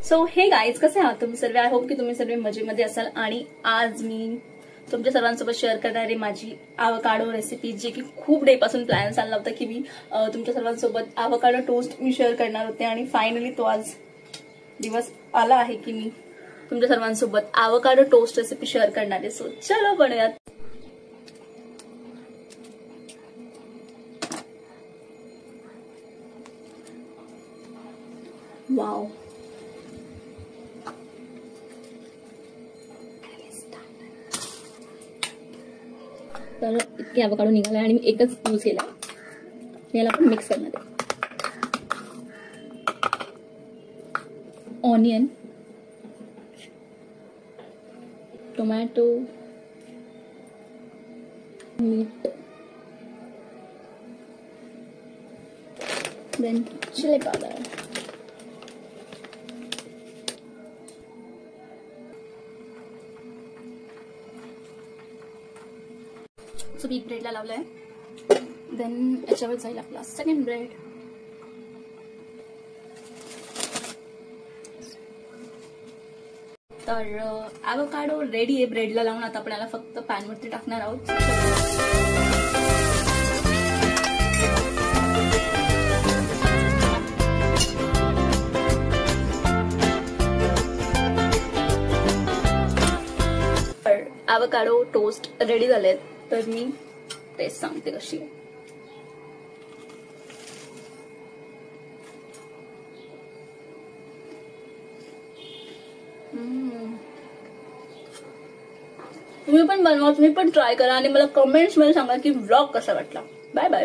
So हे guys, कसे आहात तुम्ही सर्व? आय होप की तुम्ही सर्व मजेमध्ये असाल. आणि आज मी तुमच्या सर्वांसोबत शेअर करणार आहे माझी आवकाडो रेसिपी, जी की खूप डे पासून प्लॅन चालला होता की मी तुमच्या सर्वांसोबत आवकाडो टोस्ट मी शेअर करणार होते. आणि फायनली तो आज दिवस आला आहे की मी तुमच्या सर्वांसोबत आवकाडो टोस्ट रेसिपी शेअर करणार आहे. सो चलो बनूयात. वाव, तर इतके आवकाडो निघाले आणि मी एकच यूज केला. याला आपण मिक्स करणार आहे. ऑनियन, टोमॅटो, मीठ, देन चिली पावडर, सो मी ब्रेडला लावलाय. देन याच्यावर जाईल आपला सेकंड ब्रेड. तर आवकाडो रेडी आहे ब्रेडला लावून. आता आपण याला फक्त पॅन वरती टाकणार आहोत. आवकाडो टोस्ट रेडी झालेत. तर मी टेस्ट सांगते कशी आहे. तुम्ही पण बनवा, तुम्ही पण ट्राय करा आणि मला कमेंट्स मध्ये सांगा की व्लॉग कसा वाटला. Bye bye.